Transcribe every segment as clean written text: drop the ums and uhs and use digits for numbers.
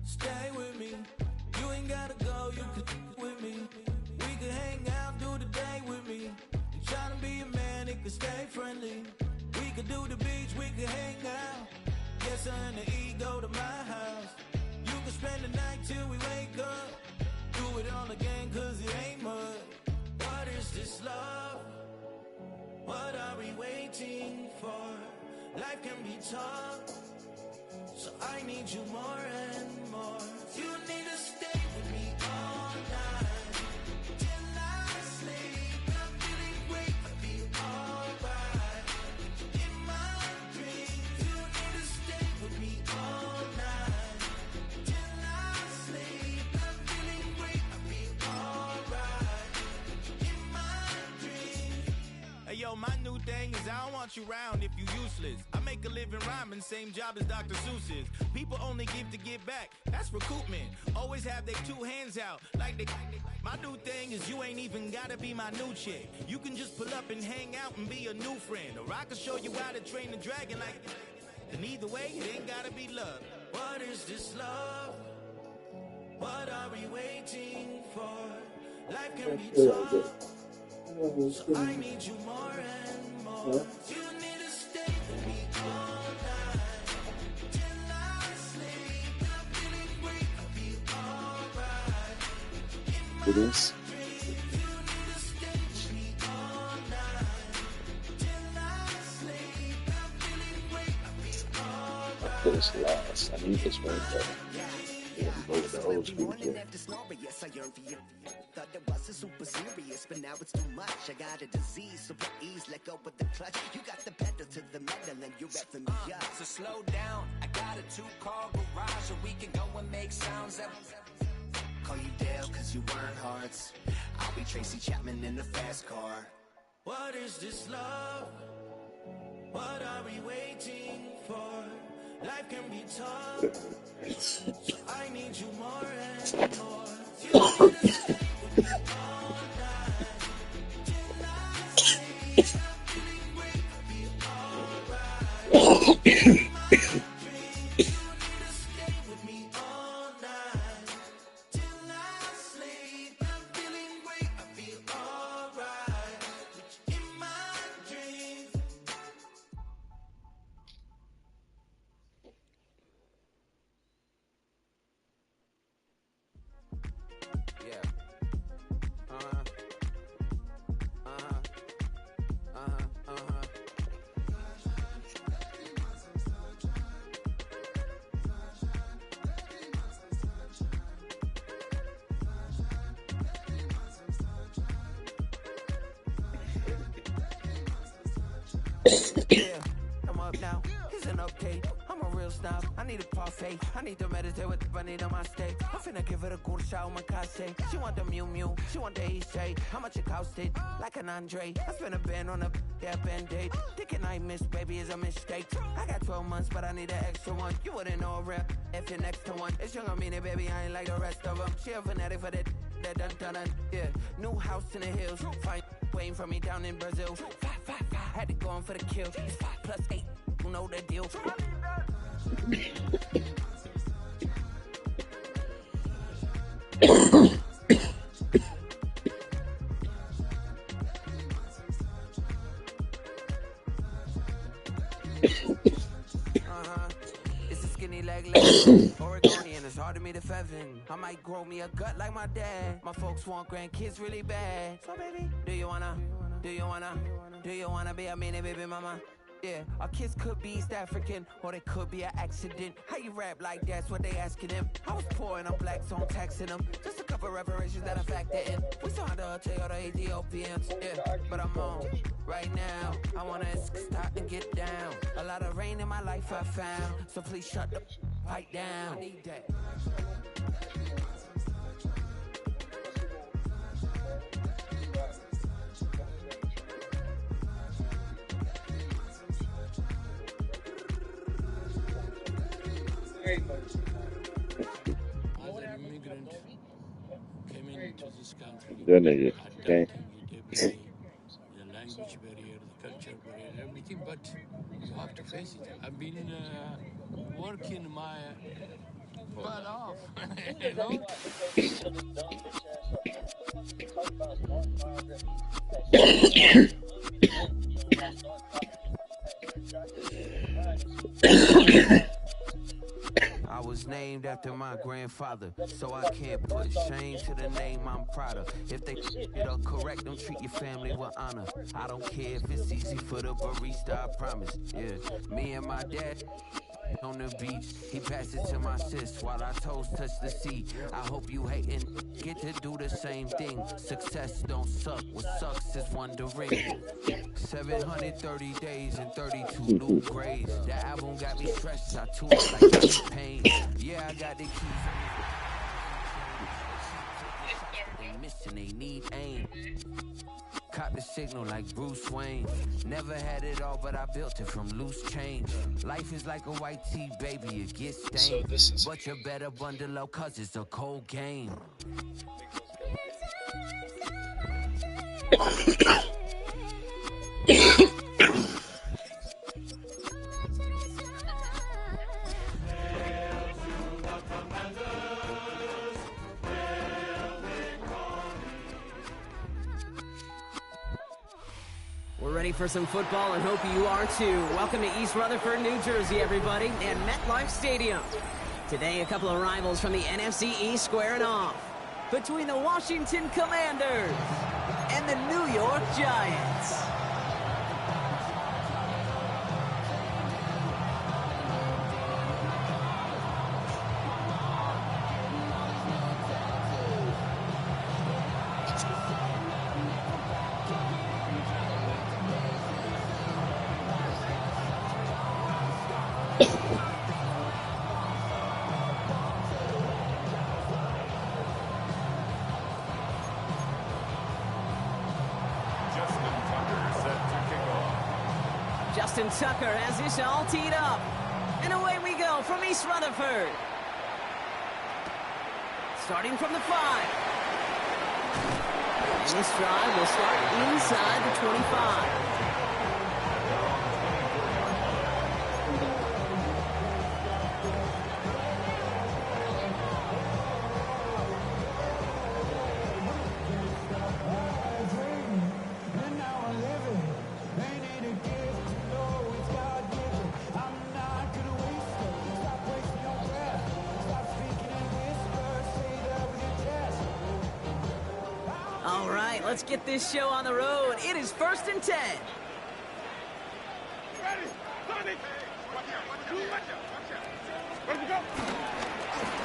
Stay with me. You ain't gotta go, you can with me. We can hang out, do the day with me. You tryna be a man, it can stay friendly. We could do the beach, we can hang out. Yes, her and the E go to my house. You can spend the night till we wake up. Do it all again, cause it ain't mud. What is this love? What are we waiting for? Life can be tough, so I need you more and more. You need to stay with me all night till I sleep. I'm feeling great, I feel alright. In my dreams, you need to stay with me all night till I sleep. I'm feeling great, I feel alright. In my dreams. Hey yo, my new thing is I don't want you around if you useless. I make a living rhyming, same job as Dr. Seuss's. People only give to get back, that's recoupment. Always have their two hands out, like they. My new thing is you ain't even gotta be my new chick. You can just pull up and hang out and be a new friend. Or I can show you how to train the dragon like. And either way, it ain't gotta be love. What is this love? What are we waiting for? Life can be tough, so I need you more and more. You need to stay with me all night till I sleep. I'm feeling great, I feel alright. In my dreams, you need to stay with me all night till I sleep. I'm feeling great, I feel alright. Put this last. I need this one, but yeah, go with the old school shit. Thought that wasn't super serious, but now it's too much. I got a disease, so please let go with the clutch. You got the pedal to the metal and you're revving me up. So slow down, I got a 2-car garage, or we can go and make sounds that. Call you Dale, cause you weren't hearts. I'll be Tracy Chapman in the fast car. What is this love? What are we waiting for? Life can be tough, so I need you more and more. You need to stay with me all night till I sleep. I'm feeling great, I feel alright. In my dreams, you need to stay with me all night till I sleep. I'm feeling great, I feel alright. In my dreams. Yeah. Uh-huh. Uh-huh. Uh-huh. Uh-huh. Yeah, I'm up now. Here's an update. I'm a real snob. I need a parfait. I need to meditate with the bunny on my steak. I'm finna give it a good shot on my casse. She want the Mew Mew. She want the East J. How much it costed? Like an Andre. I spent a band on a that band-aid. Thinking I miss, baby, is a mistake. I got 12 months, but I need an extra one. You wouldn't know a rep if you're next to one. It's young, I mean it, baby. I ain't like the rest of them. She a fanatic for that dun dun dun. Yeah, new house in the hills. Fine, waiting for me down in Brazil. Five. Had to go on for the kill. It's 5 + 8. You know the deal. It's a skinny leg Oregonian, it's hard to meet a Fevin. I might grow me a gut like my dad. My folks want grandkids really bad. So baby, do you wanna be a mini baby mama? Yeah, our kids could be East African, or they could be an accident. How you rap like that's what they asking him. I was poor and I'm black, so I'm taxing them. Just a couple reparations that I factor in. We saw the Toyota Ethiopians, yeah, but I'm on right now. I wanna stop and get down. A lot of rain in my life I found, so please shut the pipe down. I need that. As an immigrant, came into this country, That nigga. Okay. adapting it every day. The language barrier, the culture barrier, everything, but you have to face it. I've been working my butt off. You know? I was named after my grandfather, so I can't put shame to the name I'm proud of. If they it up correct, don't treat your family with honor. I don't care if it's easy for the barista, I promise. Yeah, me and my dad on the beach, he passed it to my sis while our toes touch the sea. I hope you hatin' get to do the same thing. Success don't suck, what sucks is wondering. 730 days and 32 new grades. That album got me stressed, I tune it like T-Pain. Yeah, I got the keys. They missing, they need aim. Caught the signal like Bruce Wayne. Never had it all, but I built it from loose change. Life is like a white tee, baby, it gets stained. But you better bundle up, cause it's a cold game. We're ready for some football and hope you are too. Welcome to East Rutherford, New Jersey, everybody, and MetLife Stadium. Today, a couple of rivals from the NFC East squaring off. Between the Washington Commanders and the New York Giants. Justin Tucker has this all teed up. And away we go from East Rutherford. Starting from the 5. And this drive will start inside the 25. All right, let's get this show on the road. It is 1st and 10.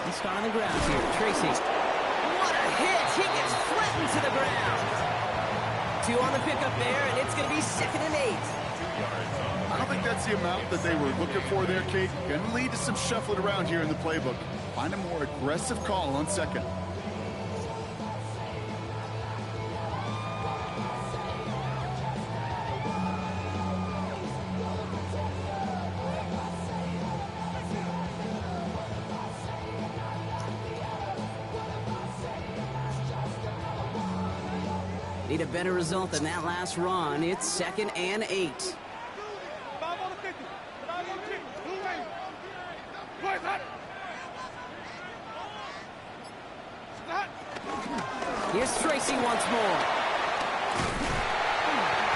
Let's start on the ground here. Tracy. What a hit. He gets flattened to the ground. 2 on the pickup there, and it's going to be 2nd and 8. I don't think that's the amount that they were looking for there, Kate. Going to lead to some shuffling around here in the playbook. Find a more aggressive call on 2nd. Need a better result than that last run. It's 2nd and 8. Here's Tracy once more.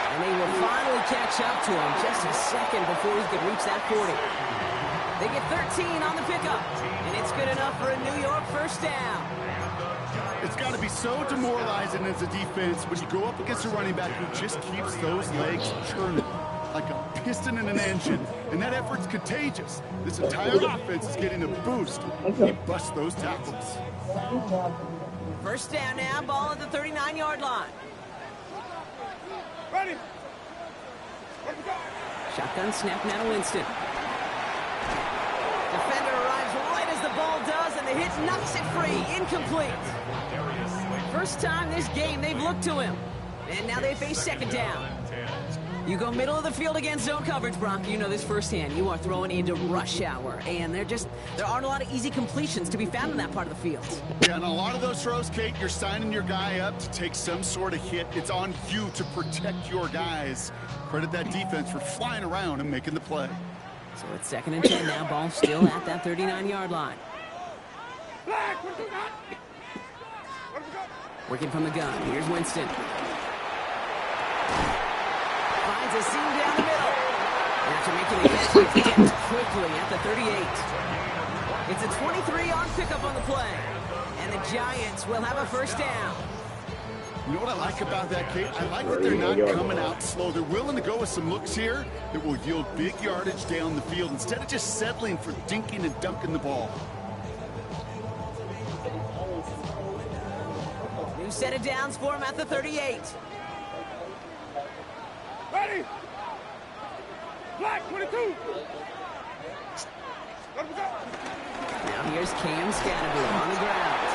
And they will finally catch up to him just a second before he could reach that 40. They get 13 on the pickup, and it's good enough for a New York first down. It's got to be so demoralizing as a defense when you go up against a running back who just keeps those legs churning like a piston in an engine. And that effort's contagious. This entire offense is getting a boost. He busts those tackles. First down now, ball at the 39-yard line. Ready. Shotgun snap now to Winston. Defender arrives right as the ball does, and the hit knocks it free. Incomplete. First time this game they've looked to him. And now they face 2nd down. You go middle of the field against zone coverage, Brock. You know this firsthand. You are throwing into rush hour. And there aren't a lot of easy completions to be found in that part of the field. Yeah, and a lot of those throws, Kate, you're signing your guy up to take some sort of hit. It's on you to protect your guys. Credit that defense for flying around and making the play. So it's 2nd and 10 now. Ball still at that 39-yard line. Working from the gun. Here's Winston. Finds a seam down the middle. And after making the catch, he gets quickly at the 38. It's a 23-yard pickup on the play. And the Giants will have a first down. You know what I like about that, Kate? I like that they're not coming out slow. They're willing to go with some looks here that will yield big yardage down the field instead of just settling for dinking and dunking the ball. New set of downs for him at the 38. Ready? Black 22. Now here's Cam Scannable on the ground.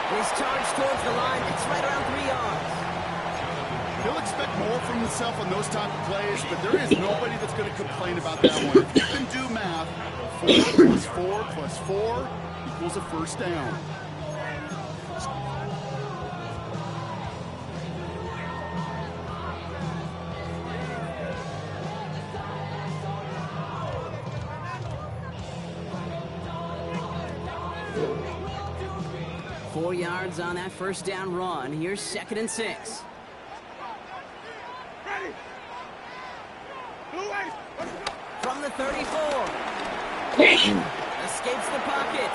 His charge towards the line, it's right around 3 yards. He'll expect more from himself on those type of plays, but there is nobody that's going to complain about that one. If you can do math, 4 plus 4 plus 4 equals a first down. Four yards on that first down run. Here's 2nd and 6. Ready? From the 34. Escapes the pocket.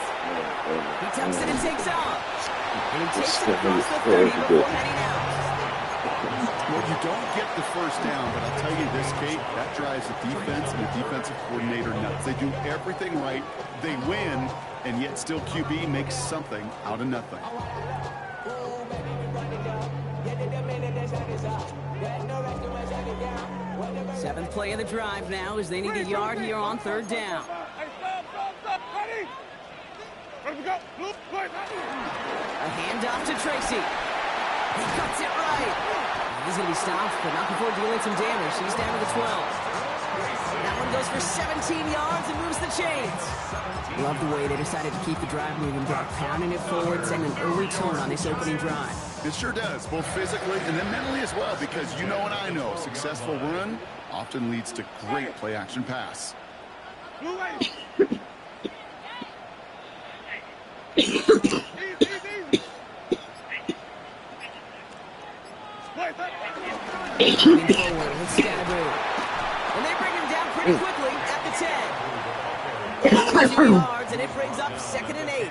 He tucks it and takes off. And he takes it across the 30 before heading out. Well, you don't get the first down, but I'll tell you this, Kate, that drives the defense and the defensive coordinator nuts. They do everything right. They win, and yet still QB makes something out of nothing. Seventh play of the drive now as they need a yard here on 3rd down. Ready? Ready to go. A handoff to Tracy. He cuts it right. He's going to be stopped, but not before dealing some damage. He's down to the 12. That one goes for 17 yards and moves the chains. Love the way they decided to keep the drive moving, Brock, pounding it forward, setting an early tone on this opening drive. It sure does, both physically and then mentally as well, because you know and I know, successful run often leads to great play-action pass. Moving forward with Scannaboo. And they bring him down pretty quickly at the 10. 2 yards, and it brings up 2nd and 8.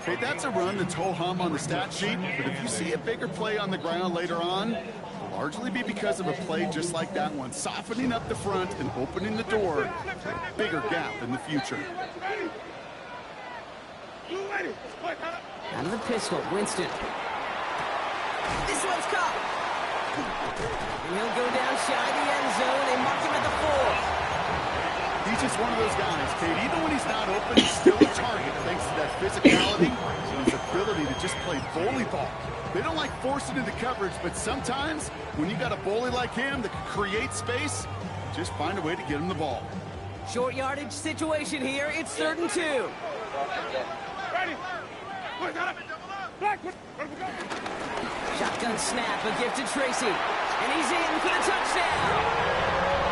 Hey, that's a run that's ho-hum on the stat sheet, but if you see a bigger play on the ground later on, it'll largely be because of a play just like that one, softening up the front and opening the door to a bigger gap in the future. Out of the pistol, Winston. This one's caught. And he'll go down shy of the end zone. They mark him at the 4. He's just one of those guys, Kate. Even when he's not open, he's still a target thanks to that physicality and his ability to just play volleyball. They don't like forcing into coverage, but sometimes when you got a bully like him that can create space, just find a way to get him the ball. Short yardage situation here. It's 3rd and 2. Ready? Shotgun snap, a gift to Tracy. And he's in for the touchdown.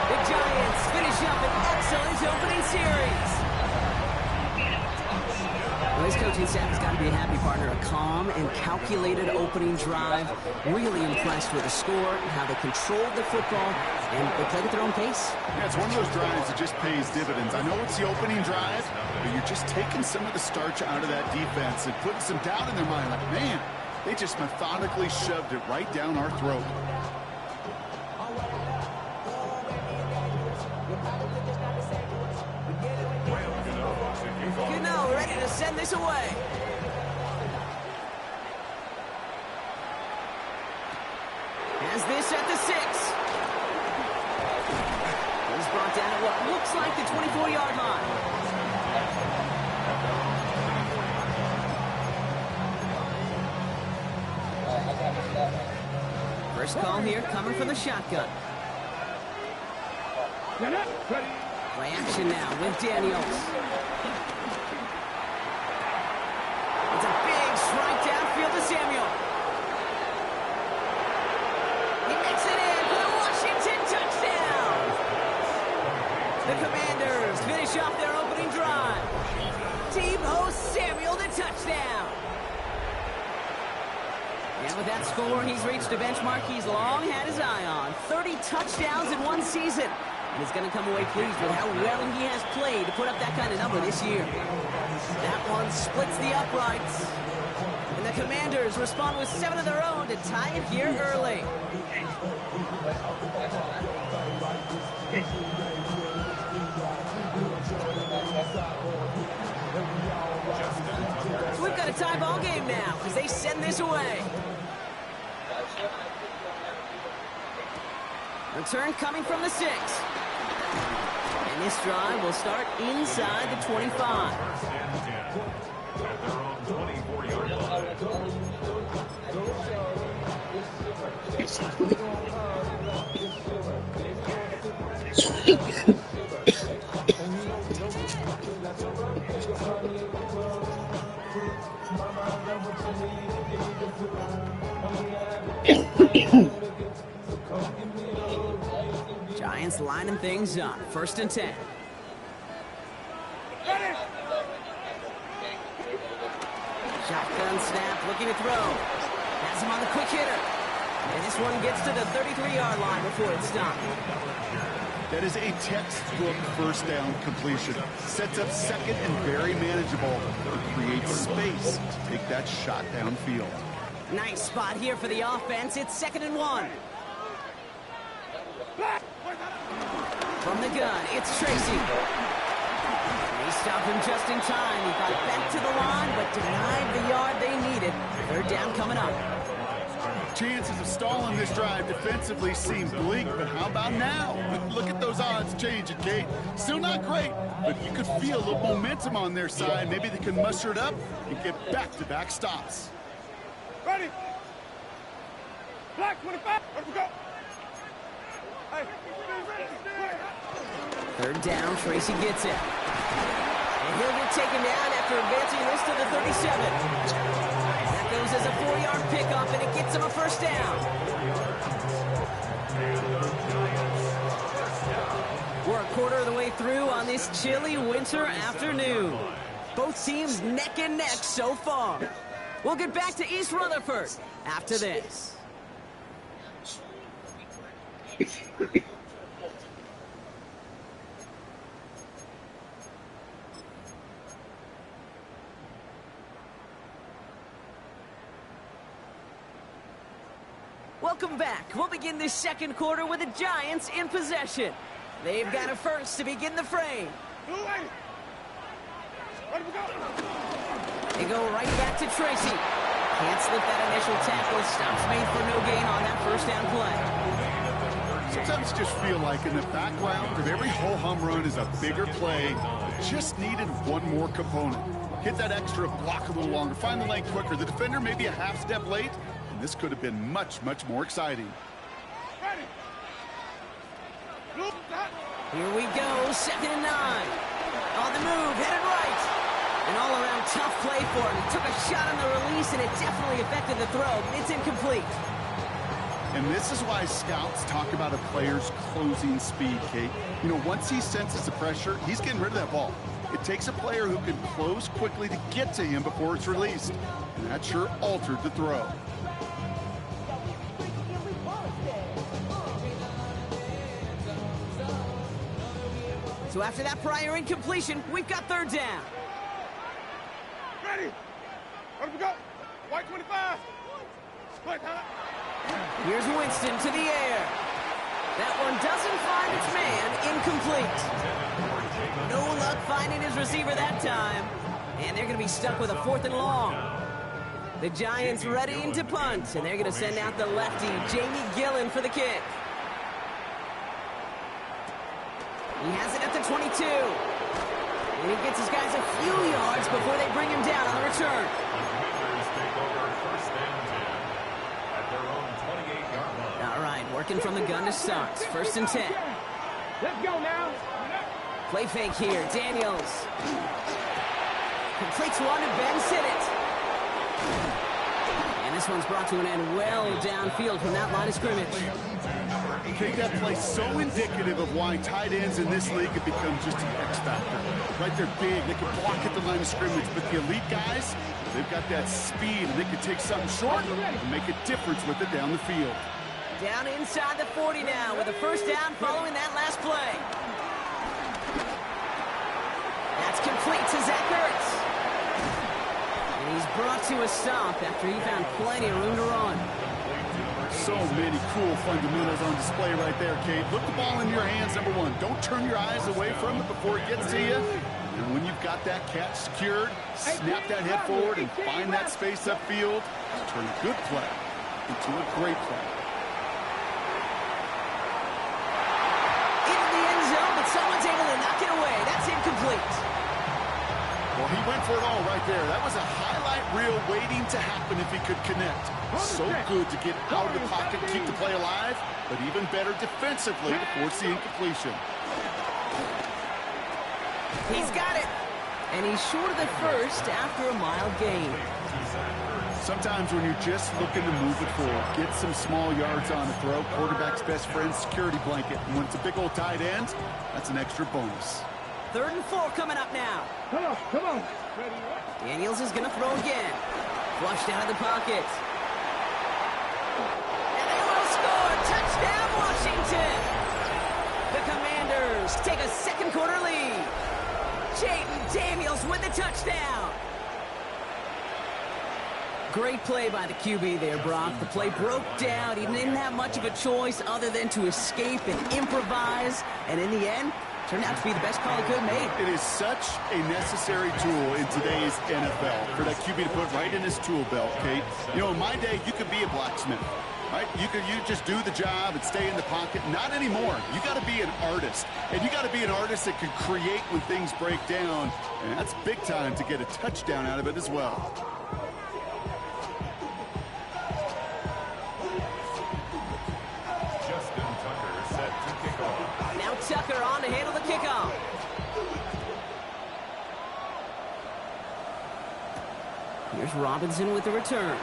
The Giants finish up an excellent opening series. Well, this coaching staff has got to be a happy partner. A calm and calculated opening drive. Really impressed with the score and how they controlled the football, and they played at their own pace. Yeah, it's one of those drives that just pays dividends. I know it's the opening drive, but you're just taking some of the starch out of that defense and putting some doubt in their mind. Like, man, they just methodically shoved it right down our throat. You know, ready to send this away. Has this at the 6. He's brought down at what looks like the 24-yard line. First call here coming from the shotgun. Play action now with Daniels. It's a big strike downfield to Samuel. He makes it in for the Washington touchdown. The Commanders finish off their opening drive. Deebo Samuel to touchdown. And with that score, he's reached a benchmark he's long had his eye on. 30 touchdowns in one season. And he's going to come away pleased with how well he has played to put up that kind of number this year. That one splits the uprights. And the Commanders respond with 7 of their own to tie it here early. So we've got a tie ball game now as they send this away. Return coming from the 6. And this drive will start inside the 25. Giants lining things up. 1st and 10. Shotgun snap, looking to throw. Has him on the quick hitter. And this one gets to the 33-yard line before it's stopped. That is a textbook first down completion. Sets up second and very manageable. It creates space to take that shot downfield. Nice spot here for the offense. It's 2nd and 1. From the gun, it's Tracy. They stopped him just in time. He got back to the line, but denied the yard they needed. 3rd down coming up. Chances of stalling this drive defensively seem bleak, but how about now? Look at those odds changing, Kate. Still not great, but you could feel a little momentum on their side. Maybe they can muster it up and get back-to-back stops. Ready. Black 25. Let's go. Hey. 3rd down, Tracy gets it. And he'll get taken down after advancing this to the 37. That goes as a 4-yard pickup, and it gets him a 1st down. We're a quarter of the way through on this chilly winter afternoon. Both teams neck and neck so far. We'll get back to East Rutherford after this. Welcome back. We'll begin this 2nd quarter with the Giants in possession. They've got a first to begin the frame. They go right back to Tracy. Can't slip that initial tackle. Stops made for no gain on that 1st down play. Sometimes you just feel like in the background of every ho-hum run is a bigger play. It just needed one more component. Hit that extra block a little longer. Find the lane quicker. The defender may be a half step late. This could have been much, much more exciting. Here we go, 2nd and 9. On the move, headed right. An all-around tough play for him. He took a shot on the release, and it definitely affected the throw. It's incomplete. And this is why scouts talk about a player's closing speed, Kate. You know, once he senses the pressure, he's getting rid of that ball. It takes a player who can close quickly to get to him before it's released. And that sure altered the throw. So after that prior incompletion, we've got 3rd down. Ready. Let we go. White 25. Split, huh? Here's Winston to the air. That one doesn't find its man. Incomplete. No luck finding his receiver that time. And they're going to be stuck with a 4th and long. The Giants ready to punt, and they're going to send out the lefty, Jamie Gillen, for the kick. He has it at the 22. And he gets his guys a few yards before they bring him down on the return. All right, working from the gun to start. 1st and 10. Let's go now. Play fake here. Daniels completes one to Ben Sinnott. And this one's brought to an end well downfield from that line of scrimmage. Kate, that play so indicative of why tight ends in this league have become just an X factor. Right, they're big, they can block at the line of scrimmage, but the elite guys, they've got that speed, and they can take something short and make a difference with it down the field. Down inside the 40 now with a first down following that last play. That's complete to Zach Ertz. And he's brought to a stop after he found plenty of room to run. So many cool fundamentals on display right there, Kate. Put the ball in your hands, number one. Don't turn your eyes away from it before it gets to you. And when you've got that catch secured, snap that head forward and find that space upfield. Turn a good play into a great play. Into the end zone, but someone's able to knock it away. That's incomplete. Well, he went for it all right there. That was a highlight reel waiting to happen if he could connect. So good to get out of the pocket and keep the play alive, but even better defensively to force the incompletion. He's got it. And he's short of the first after a mild gain. Sometimes when you're just looking to move it forward, get some small yards on a throw, quarterback's best friend, security blanket. And when it's a big old tight end, that's an extra bonus. 3rd and 4 coming up now. Come on. Daniels is going to throw again. Flushed out of the pocket. And they will score. Touchdown, Washington. The Commanders take a second quarter lead. Jaden Daniels with the touchdown. Great play by the QB there, Brock. The play broke down. He didn't have much of a choice other than to escape and improvise. And in the end, turned out to be the best call he could have made. It is such a necessary tool in today's NFL for that QB to put right in his tool belt, Kate. You know, in my day, you could be a blacksmith, right? You just do the job and stay in the pocket. Not anymore. You got to be an artist. And you got to be an artist that can create when things break down. And that's big time to get a touchdown out of it as well. Tucker on to handle the kickoff. Here's Robinson with the return.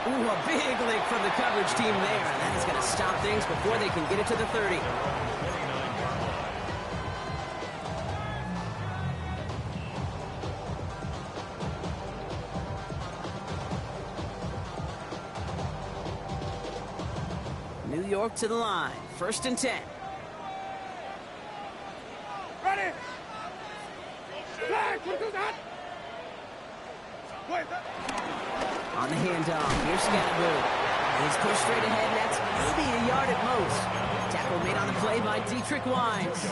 Ooh, a big lick from the coverage team there. And that is going to stop things before they can get it to the 30. New York to the line. 1st and 10. Ready. Flag. On the handoff, here's Scattergood. He's pushed straight ahead, and that's maybe a yard at most. Tackle made on the play by Dietrich Wines.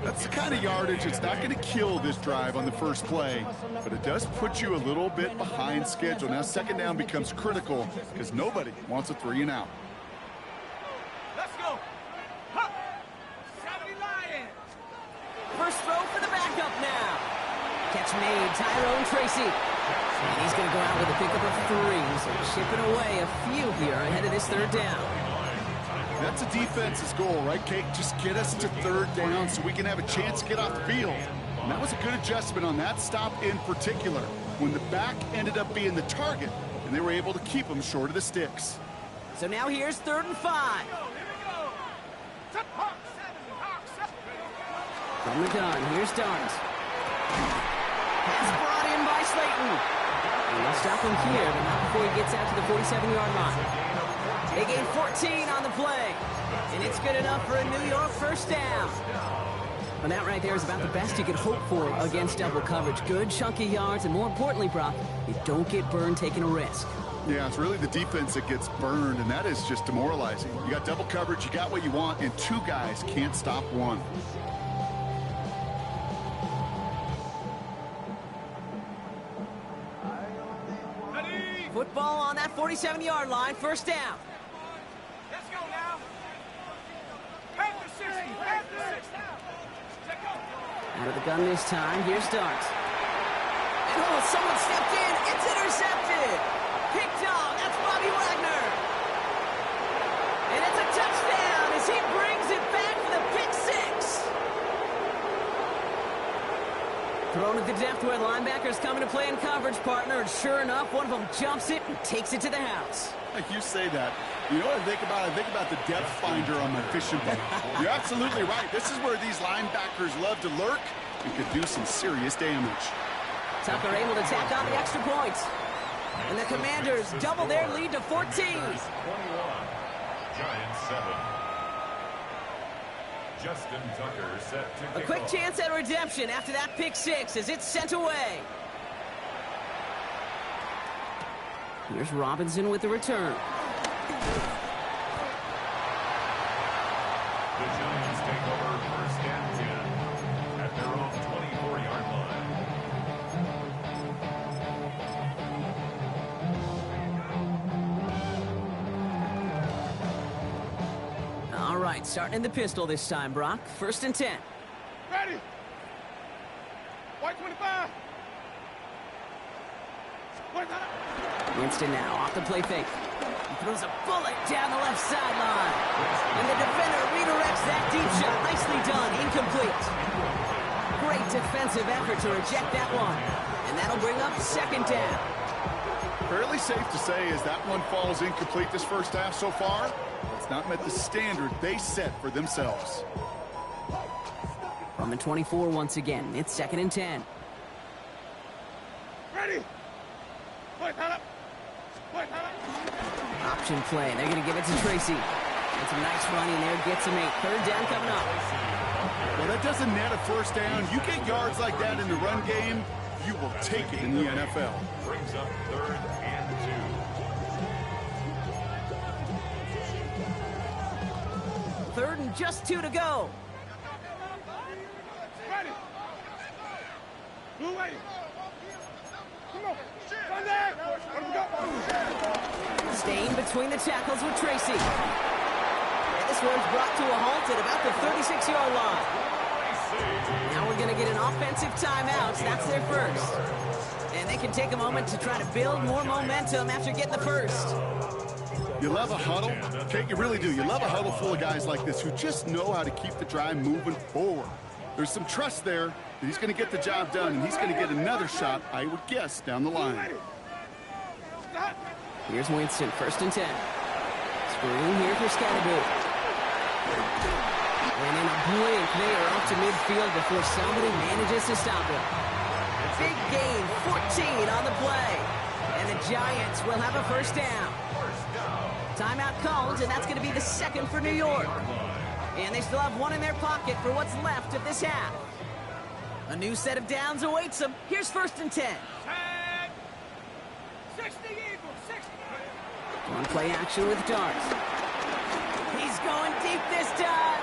That's the kind of yardage that's not going to kill this drive on the first play, but it does put you a little bit behind schedule. Now 2nd down becomes critical because nobody wants a 3 and out. Let's go. First throw for the backup now. Catch made, Tyrone Tracy. And he's going to go out with a pickup of 3. So chipping away a few here ahead of this 3rd down. That's a defense's goal, right, Kate? Just get us to 3rd down so we can have a chance to get off the field. And that was a good adjustment on that stop in particular, when the back ended up being the target, and they were able to keep him short of the sticks. So now here's 3rd and 5. From the gun, here's Dart. Pass brought in by Slayton. And they'll stop him here, but not before he gets out to the 47-yard line. They gain 14 on the play. And it's good enough for a New York first down. Well, that right there is about the best you could hope for against double coverage. Good chunky yards, and more importantly, Brock, you don't get burned taking a risk. Yeah, it's really the defense that gets burned, and that is just demoralizing. You got double coverage, you got what you want, and 2 guys can't stop one. Football on that 47-yard line, first down. Let's go now. Pass the 60. Pass the 60. Out of the gun this time, here's Dart. Oh, someone stepped in. It's intercepted. Picked off. That's Bobby Wagner. And it's a touchdown as he brings it back for the pick 6. Thrown at the depth where linebackers coming to play in coverage, partner. And sure enough, one of them jumps it and takes it to the house. Like you say that, You know what I think about? I think about the depth finder on my fishing boat. You're absolutely right. This is where these linebackers love to lurk and could do some serious damage. Tucker able to tack on the extra points. And the Commanders double their lead to 14. 21. Giants 7. Justin Tucker set to A quick chance at redemption after that pick six as it's sent away. Here's Robinson with the return. The Giants take over first and 10 at their own 24-yard line. All right, starting in the pistol this time, Brock. First and 10. Ready. White 25. Winston now off the play fake. He throws a bullet down the left sideline. And the defender redirects that deep shot. Nicely done. Incomplete. Great defensive effort to reject that one. And that'll bring up second down. Fairly safe to say as that one falls incomplete this first half so far, it's not met the standard they set for themselves. From the 24 once again, it's second and 10. Ready. Option play. They're going to give it to Tracy. And some nice running there. Gets him 8. Third down coming up. Well, that doesn't net a first down. You get yards like that in the run game, you will take it in the NFL. Brings up third and 2. Third and just 2 to go. Ready. Blue way. Come on. Run there. Staying between the tackles with Tracy. And this one's brought to a halt at about the 36-yard line. Now we're going to get an offensive timeout. That's their first. And they can take a moment to try to build more momentum after getting the first. You love a huddle? Okay, you really do. You love a huddle full of guys like this who just know how to keep the drive moving forward. There's some trust there that he's going to get the job done, and he's going to get another shot, I would guess, down the line. Here's Winston, first and 10. Screen here for Scatterboot. And in a blink, they are off to midfield before somebody manages to stop him. Big gain, 14 on the play. And the Giants will have a first down. Timeout called, and that's going to be the second for New York. And they still have one in their pocket for what's left of this half. A new set of downs awaits them. Here's first and 10. 60 Eagles, 60. On play action with Darts. He's going deep this time.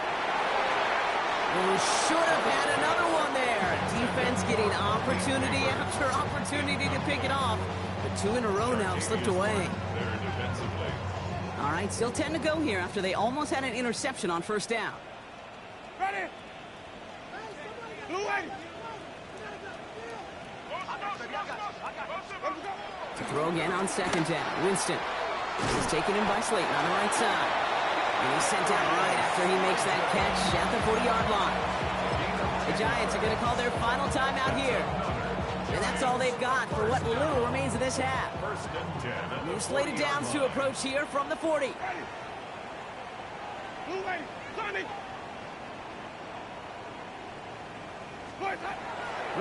Oh, should have had another one there. Defense getting opportunity after opportunity to pick it off. But 2 in a row now slipped away. All right, still 10 to go here after they almost had an interception on first down. Ready. Blue way. To throw again on second down. Winston. This is taken in by Slayton on the right side. And he's sent down right after he makes that catch at the 40-yard line. The Giants are going to call their final timeout here. And that's all they've got for what little remains of this half. New slated downs to approach here from the 40. Blue way. Tommy.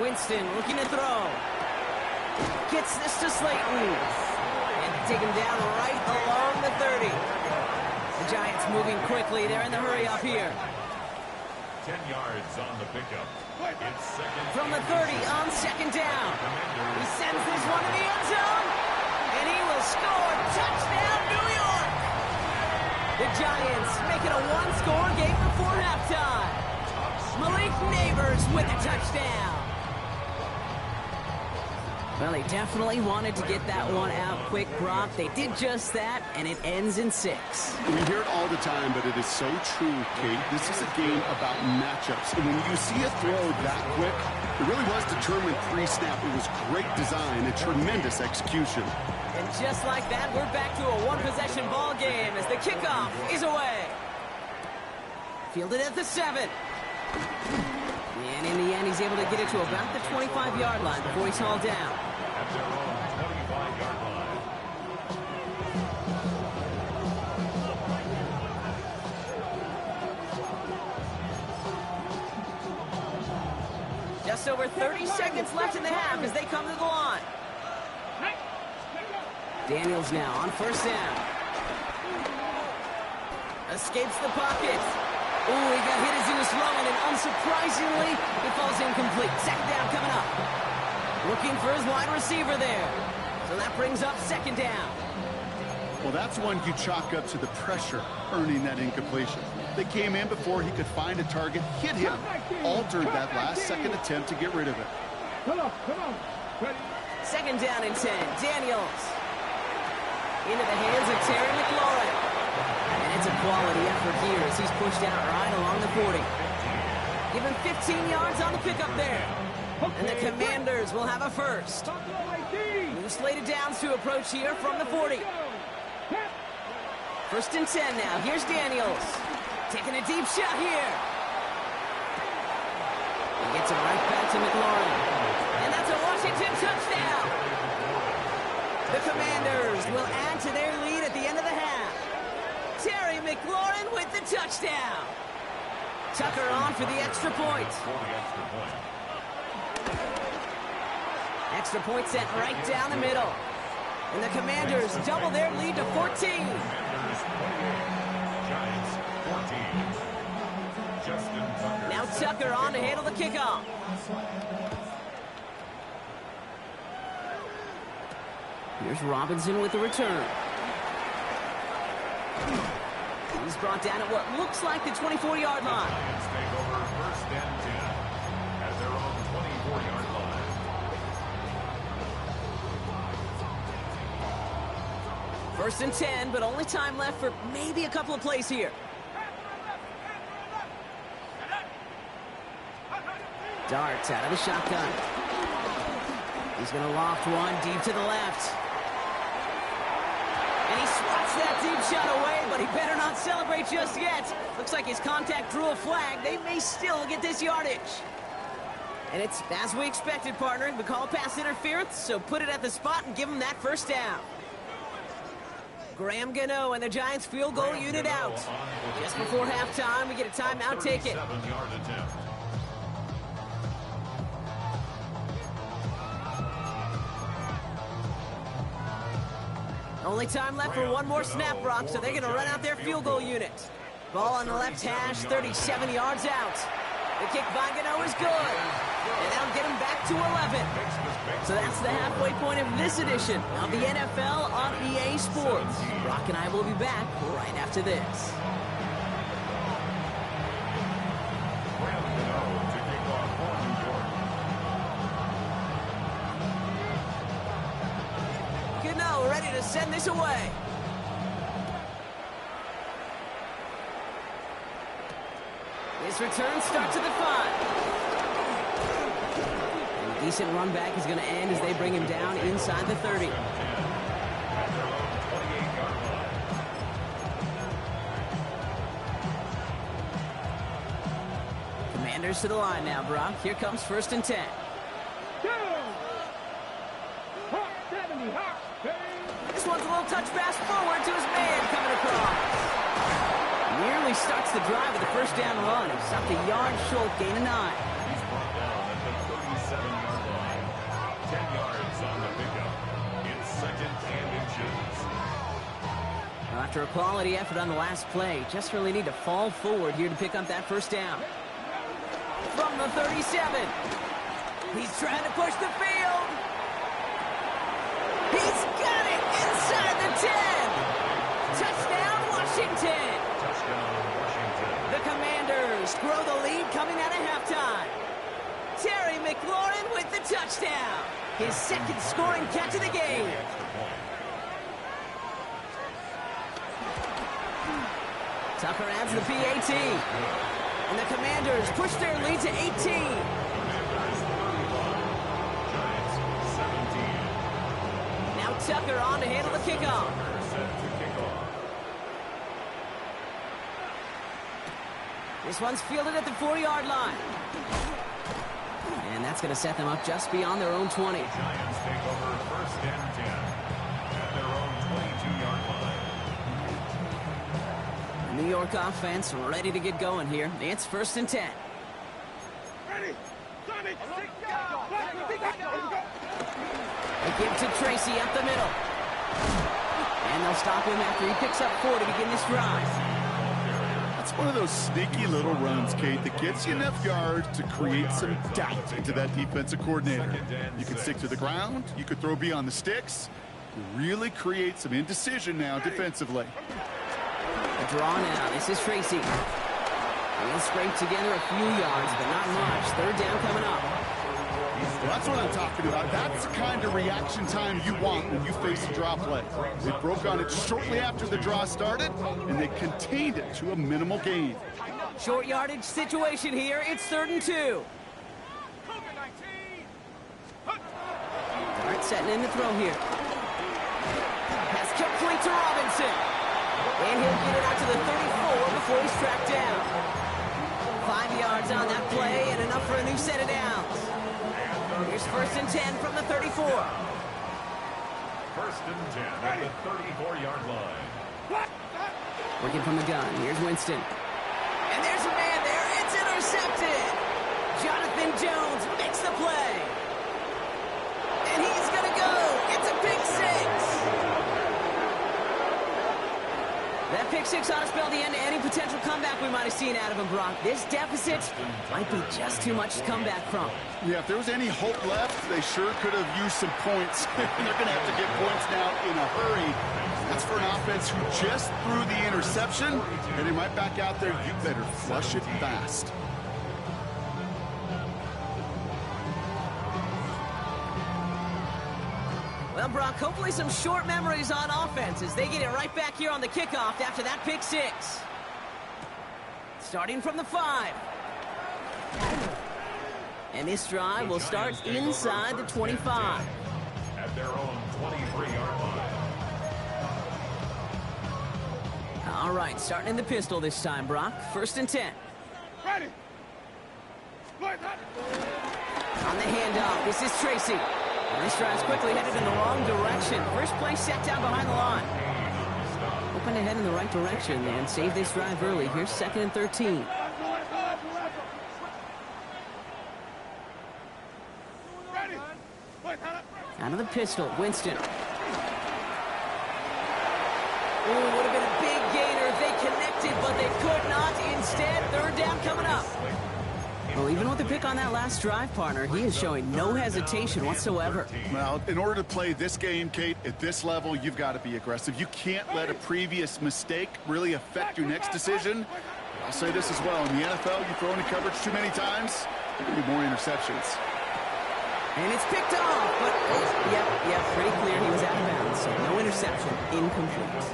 Winston looking to throw. Gets this to Slayton. And they take him down right along the 30. The Giants moving quickly. They're in the hurry up here. 10 yards on the pickup. It's second. From the 30 on second down. He sends this one to the end zone. And he will score. Touchdown, New York. The Giants make it a one-score game before halftime. Malik Neighbors with a touchdown. Well, they definitely wanted to get that one out quick, Brock. They did just that, and it ends in 6. We hear it all the time, but it is so true, Kate. This is a game about matchups. And when you see a throw that quick, it really was determined pre-snap. It was great design and tremendous execution. And just like that, we're back to a one-possession ball game as the kickoff is away. Fielded at the 7. And in the end, he's able to get it to about the 25-yard line before he's hauled down. At their own 25-yard line. Just over 30 seconds left in the half as they come to the line. Daniels now on first down. Escapes the pocket. Ooh, he got hit as he was throwing, and unsurprisingly, it falls incomplete. Second down coming up. Looking for his wide receiver there. So that brings up second down. Well, that's one you chalk up to the pressure earning that incompletion. They came in before he could find a target, hit him, altered that last-second attempt to get rid of it. Come on. Ready? Second down and 10. Daniels. Into the hands of Terry McLaurin. And it's a quality effort here as he's pushed out right along the 40. Give him 15 yards on the pickup there. And the Commanders will have a first. New slated downs to approach here from the 40. First and 10 now. Here's Daniels. Taking a deep shot here. He gets it right back to McLaurin. And that's a Washington touchdown. The Commanders will add to their lead at the end of the half. Terry McLaurin with the touchdown. Tucker on for the extra point. Extra point sent right down the middle. And the Commanders double their lead to 14. Now Tucker on to handle the kickoff. Here's Robinson with the return. He's brought down at what looks like the 24-yard line. Lions take over first and 10 at their own 24-yard line. First and 10, but only time left for maybe a couple of plays here. Darts out of the shotgun. He's going to loft one deep to the left. And he swats that deep shot away, but he better not celebrate just yet. Looks like his contact drew a flag. They may still get this yardage. And it's as we expected, partner. We call pass interference, so put it at the spot and give him that first down. Graham Gano and the Giants field goal unit out. Just before halftime, we get a timeout. Take it. 37-yard attempt. Only time left for one more snap, Brock, so they're going to run out their field goal unit. Ball on the left hash, 37 yards out. The kick by Gano is good. And that'll get him back to 11. So that's the halfway point of this edition of the NFL on EA Sports. Brock and I will be back right after this. Gano ready to send this away. His return starts at the 5. And a decent run back is going to end as they bring him down inside the 30. Commanders to the line now, Brock. Here comes first and 10. This one's a little touch pass forward to his man coming across. Nearly starts the drive with the first down run. He stopped a yard short, gain of 9. He's brought down at the 37-yard line. 10 yards on the pickup. It's second and inches. Now, after a quality effort on the last play, just really need to fall forward here to pick up that first down. From the 37. He's trying to push the field. He's got it inside the 10. Touchdown, Washington. The Commanders grow the lead coming out of halftime. Terry McLaurin with the touchdown. His second scoring catch of the game. Tucker adds the PAT. And the Commanders push their lead to 18. Tucker on to handle the kickoff. This one's fielded at the 40-yard line. And that's going to set them up just beyond their own 20. Giants take over first and 10 at their own 22-yard line. New York offense ready to get going here. It's first and 10. Ready. They give to Tracy up the middle. And they'll stop him after he picks up 4 to begin this drive. That's one of those sneaky little runs, Kate, that gets you enough yards to create some doubt into that defensive coordinator. You can stick to the ground. You could throw beyond the sticks. Really create some indecision now defensively. A draw now. This is Tracy. He'll scrape together a few yards, but not much. 3rd down coming up. Well, that's what I'm talking about. That's the kind of reaction time you want when you face a draw play. They broke on it shortly after the draw started, and they contained it to a minimal gain. Short yardage situation here. It's 3rd and 2. Dart setting in the throw here. Pass complete to Robinson. And he'll get it out to the 34 before he's tracked down. 5 yards on that play and enough for a new set of downs. Here's 1st and 10 from the 34. 1st and 10 at the 34-yard line. Working from the gun. Here's Winston. And there's a man there. It's intercepted. Jonathan Jones makes the play. And he's going to go. It's a pick 6. That pick 6 ought to spell the end to any potential comeback we might have seen out of him, Brock. This deficit might be just too much to come back from. Yeah, if there was any hope left, they sure could have used some points. They're going to have to get points now in a hurry. That's for an offense who just threw the interception, and they might back out there. You better flush it fast. Well, Brock, hopefully some short memories on offense as they get it right back here on the kickoff after that pick 6. Starting from the 5. And this drive will start inside the 25. At their own 23-yard line. All right, starting in the pistol this time, Brock. 1st and 10. Ready. On the handoff, this is Tracy. And this drive's quickly headed in the wrong direction. First play set down behind the line. Hoping to head in the right direction and save this drive early. Here's 2nd and 13. Out of the pistol, Winston. Ooh, would have been a big gainer if they connected, but they could not. Instead, 3rd down coming up. Well, even with the pick on that last drive, partner, he is showing no hesitation whatsoever. Well, in order to play this game, Kate, at this level, you've got to be aggressive. You can't let a previous mistake really affect your next decision. I'll say this as well. In the NFL, you throw into coverage too many times, you're going to be more interceptions. And it's picked off, but, yep, pretty clear he was out of bounds, so no interception, incomplete.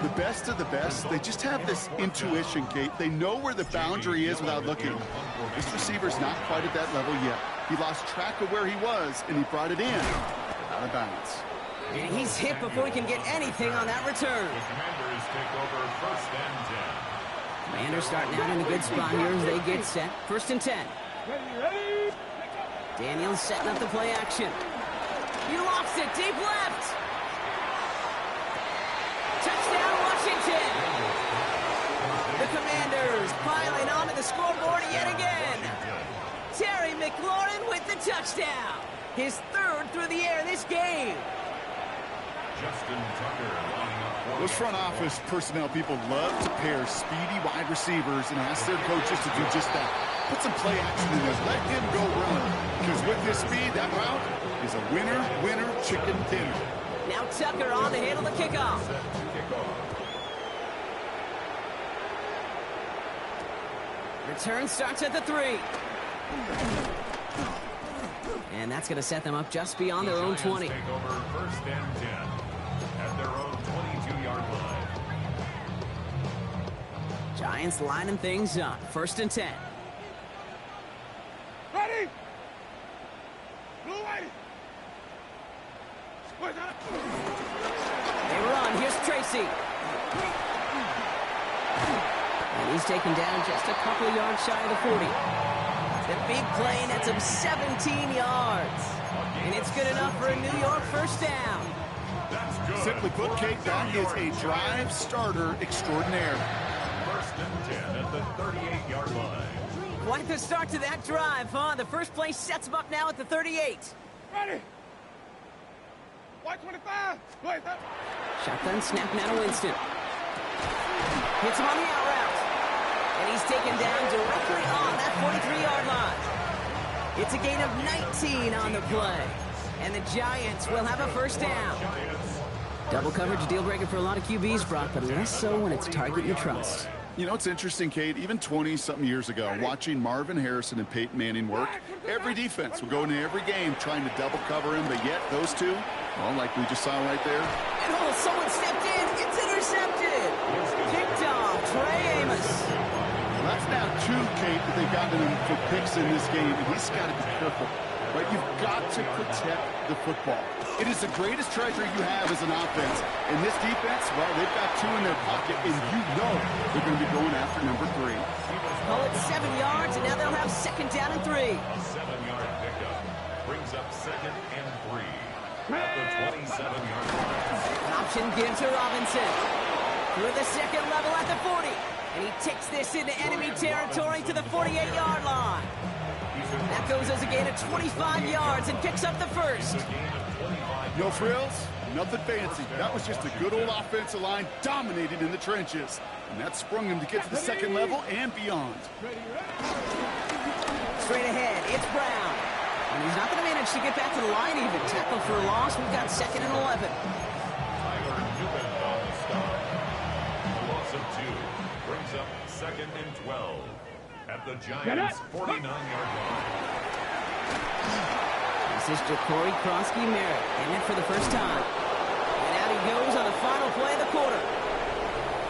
The best of the best, they just have this intuition, Kate. They know where the boundary is without looking. This receiver's not quite at that level yet. He lost track of where he was, and he brought it in out of bounds. And he's hit before he can get anything on that return. The Commanders take over 1st and 10. Commanders starting out in a good spot here as they get set. 1st and 10. Daniels setting up the play action. He lofts it deep left. Touchdown, Washington. The Commanders piling onto the scoreboard yet again. Terry McLaurin with the touchdown. His 3rd through the air this game. Justin Tucker lining up for Those front office personnel people love to pair speedy wide receivers and ask their coaches to do just that. Put some play action in there. Let him go run. Because with his speed, that route is a winner, chicken dinner. Now Tucker on to handle the kickoff. Return starts at the 3. And that's going to set them up just beyond their own 20. Take over 1st and 10 at their own 22-yard line. Giants lining things up. 1st and 10. Ready. They run. Here's Tracy. And he's taken down just a couple of yards shy of the 40. The big play nets him 17 yards. And it's good enough for a New York 1st down. Simply put, Kate, that is a drive starter extraordinaire. 1st and 10 at the 38-yard line. Quite the start to that drive, huh? The first play sets him up now at the 38. Ready. White 25. Wait, Shotgun snap now to Winston. Hits him on the out route. And he's taken down directly on that 43-yard line. It's a gain of 19 on the play. And the Giants will have a first down. Double coverage deal breaker for a lot of QBs, Brock, but less so when it's a target you trust. You know, it's interesting, Kate, even 20-something years ago, watching Marvin Harrison and Peyton Manning work, every defense would go into every game trying to double cover him, but yet those two, well, like we just saw right there. And oh, someone stepped in. It's intercepted. Picked off Trey Amos. Well, that's now 2, Kate, that they've gotten him for picks in this game, and he's got to be careful. Right? You've got to protect the football. It is the greatest treasure you have as an offense. And this defense, well, they've got 2 in their pocket, and you know they're going to be going after number 3. Call it 7 yards, and now they'll have second down and 3. A 7-yard pickup brings up second and 3 at the 27-yard line. An option given to Robinson. Through the second level at the 40. And he takes this into enemy territory to the 48-yard line. That goes as a gain of 25 yards and picks up the first. No frills, nothing fancy. That was just a good old offensive line dominated in the trenches. And that sprung him to get to the second level and beyond. Straight ahead, it's Brown. And he's not going to manage to get back to the line even. Tackle for a loss, we've got second and 11. Tyler Newman on the stop. A loss of 2 brings up second and 12 at the Giants' 49-yard line. This is Ja'Cory Krosky-Merritt, and it for the first time. And out he goes on the final play of the quarter.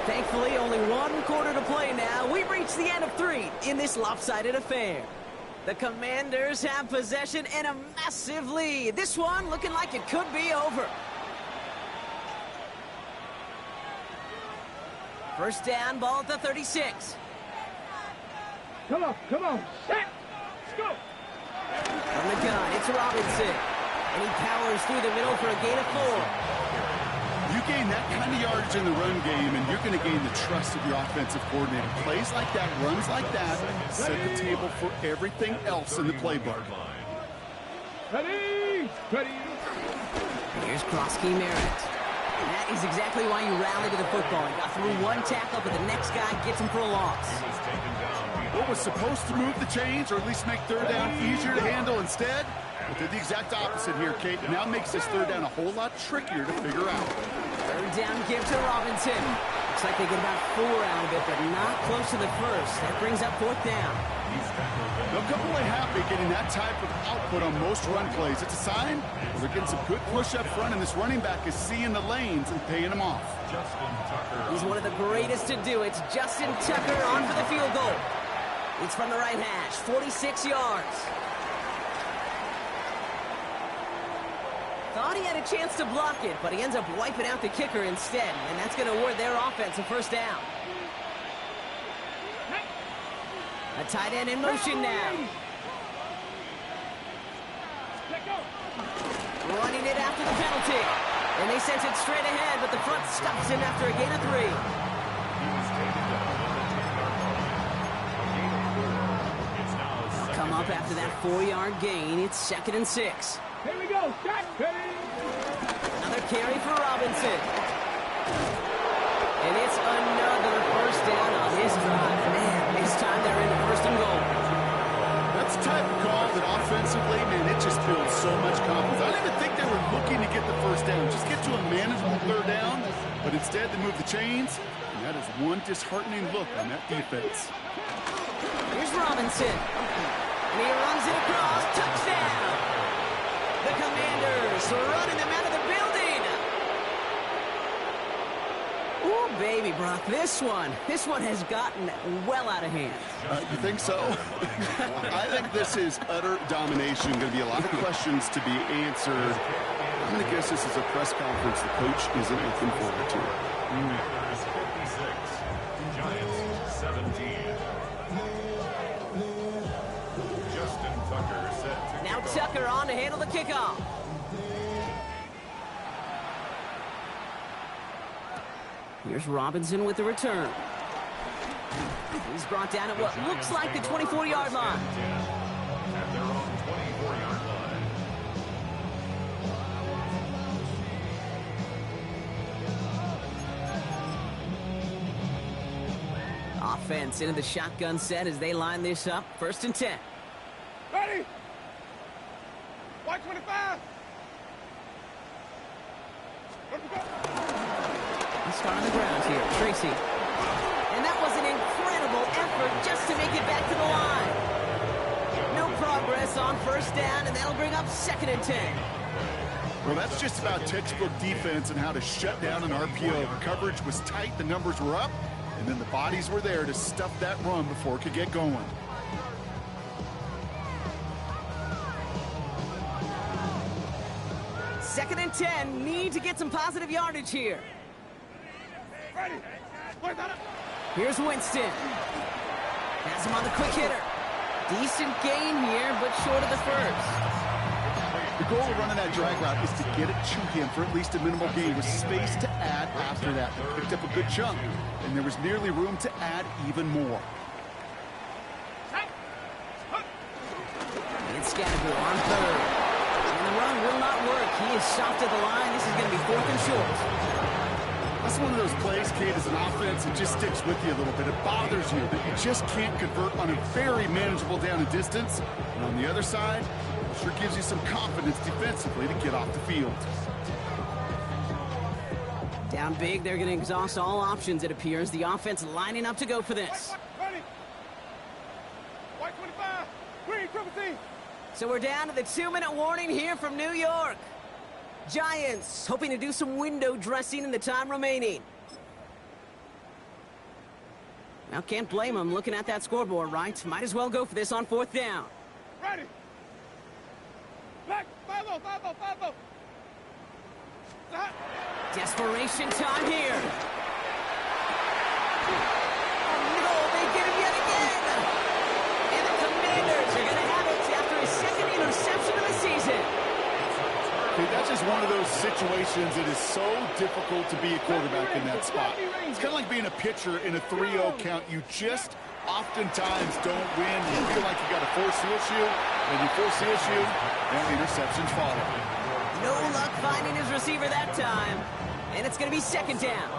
Thankfully, only 1 quarter to play now. We've reached the end of 3 in this lopsided affair. The Commanders have possession and a massive lead. This one looking like it could be over. First down, ball at the 36. Come on, set, let's go. From the gun, it's Robinson. And he powers through the middle for a gain of 4. You gain that kind of yardage in the run game, and you're going to gain the trust of your offensive coordinator. Plays like that, runs like that, set the table for everything else in the playbook. Ready. Here's Krosky-Merritt. That is exactly why you rally to the football. He got through 1 tackle, but the next guy gets him for a loss. What was supposed to move the chains, or at least make third down easier to handle instead? But did the exact opposite here, Kate. Now makes this third down a whole lot trickier to figure out. Third down give to Robinson. Looks like they get about 4 out of it, but not close to the first. That brings up 4th down. They'll come away happy getting that type of output on most run plays. It's a sign they're getting some good push up front, and this running back is seeing the lanes and paying them off. He's one of the greatest to do it. It's Justin Tucker on for the field goal. It's from the right hash, 46 yards. Thought he had a chance to block it, but he ends up wiping out the kicker instead, and that's going to award their offense a first down. A tight end in motion now. Running it after the penalty. And they sent it straight ahead, but the front stops him after a gain of 3. Come up after that 4-yard gain. It's second and 6. Here we go, shot. Another carry for Robinson. And it's another first down on his drive. Man, this time they're in the first and goal. That's the type of call that offensively, man, it just builds so much confidence. I didn't even think they were looking to get the first down. Just get to a manageable third down. But instead, they move the chains. And that is one disheartening look on that defense. Here's Robinson. And he runs it across. Touchdown! The Commanders running them out of the building. Ooh, baby, Brock, this one has gotten well out of hand. You think so? I think this is utter domination. Going to be a lot of questions to be answered. I'm going to guess this is a press conference the coach isn't looking forward to. Commanders 56, Giants 17. Justin Tucker set to Now kick Tucker on to handle the kickoff. Here's Robinson with the return. He's brought down at what looks like the 24-yard line. At their own 24-yard line. Offense into the shotgun set as they line this up. 1st and 10. Ready? White 25. Let's start on the ground here. Tracy. And that was an incredible effort just to make it back to the line. No progress on 1st down, and that'll bring up 2nd and 10. Well, that's just about textbook defense and how to shut down an RPO. The coverage was tight, the numbers were up, and then the bodies were there to stuff that run before it could get going. Second and 10, need to get some positive yardage here. Ready? Here's Winston. Has him on the quick hitter. Decent gain here, but short of the first. The goal of running that drag route is to get it to him for at least a minimal gain with space to add after that. They picked up a good chunk, and there was nearly room to add even more. It's Scattergood on 3rd. And the run will not work. He is stopped at the line. This is going to be 4th and short. That's one of those plays, Kate, as an offense, it just sticks with you a little bit. It bothers you that you just can't convert on a very manageable down and distance. And on the other side, it sure gives you some confidence defensively to get off the field. Down big, they're going to exhaust all options, it appears. The offense lining up to go for this. Ready? White 25. Green, triple team. So we're down to the 2-minute warning here from New York. Giants hoping to do some window dressing in the time remaining. Now, can't blame them looking at that scoreboard, right? Might as well go for this on 4th down. Ready? Black, 5-0, 5-0, 5-0. Desperation time here. Oh, no, they get him yet again. And the Commanders are going to have it after his 2nd interception of the season. That's just one of those situations that is so difficult to be a quarterback in that spot. It's kind of like being a pitcher in a 3-0 count. You just oftentimes don't win. You feel like you got to force the issue, and you force the issue, and the interceptions follow. No luck finding his receiver that time. And it's going to be 2nd down.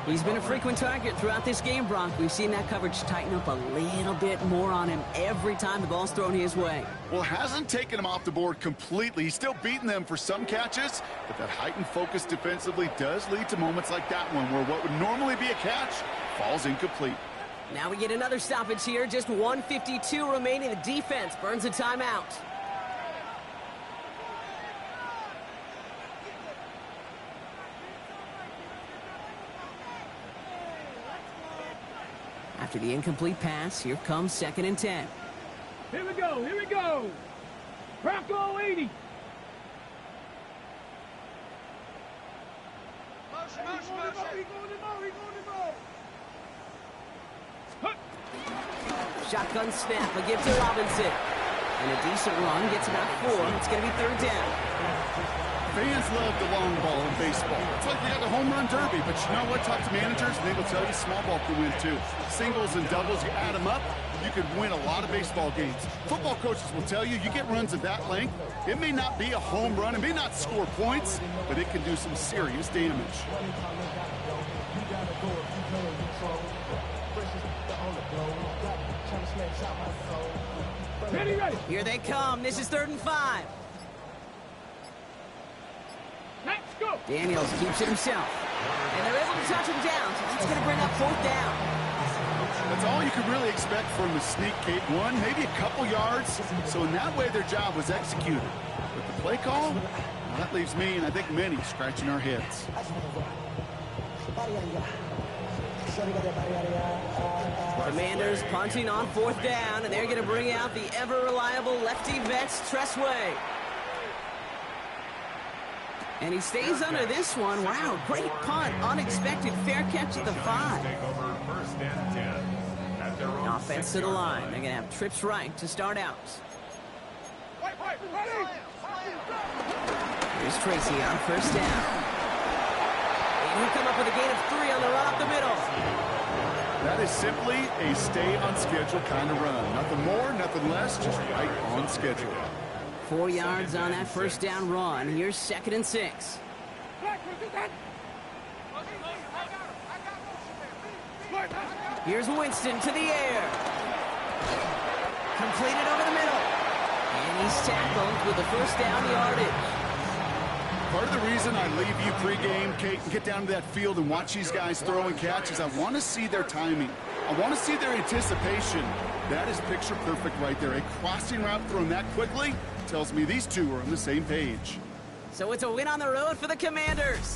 He's been a frequent target throughout this game, Brock. We've seen that coverage tighten up a little bit more on him every time the ball's thrown his way. Well, hasn't taken him off the board completely. He's still beating them for some catches, but that heightened focus defensively does lead to moments like that one where what would normally be a catch falls incomplete. Now we get another stoppage here. Just 1:52 remaining. The defense burns a timeout. After the incomplete pass, here comes 2nd and 10. Here we go, here we go. Bronco 80. Shotgun snap, a give to Robinson. And a decent run, gets about 4. It's going to be 3rd down. Fans love the long ball in baseball. It's like they got the home run derby, but you know what? Talk to managers, and they will tell you small ball can win too. Singles and doubles, you add them up, you could win a lot of baseball games. Football coaches will tell you, you get runs of that length, it may not be a home run, it may not score points, but it can do some serious damage. Ready, ready. Here they come. This is 3rd and 5. Let's go. Daniels keeps it himself. And they're able to touch him down. So that's going to bring up 4th down. That's all you could really expect from the sneak, Kate. One, maybe a couple yards. So in that way, their job was executed. But the play call, well, that leaves me, and I think many, scratching our heads. Commanders punting on 4th down, and they're going to bring out the ever-reliable lefty vets, Tressway. And he stays under this one. Wow, great punt. Unexpected fair catch at the 5. Offense to the line. They're going to have trips right to start out. Here's Tracy on 1st down. And he'll come up with a gain of 3 on the run up the middle. That is simply a stay on schedule kind of run. Nothing more, nothing less, just right on schedule. 4 yards on that first down run. Here's 2nd and 6. Here's Winston to the air. Completed over the middle. And he's tackled with the first down yardage. Part of the reason I leave you pregame, Kate, and get down to that field and watch these guys throw and catch is I want to see their timing. I want to see their anticipation. That is picture perfect right there. A crossing route thrown that quickly tells me these two are on the same page. So it's a win on the road for the Commanders.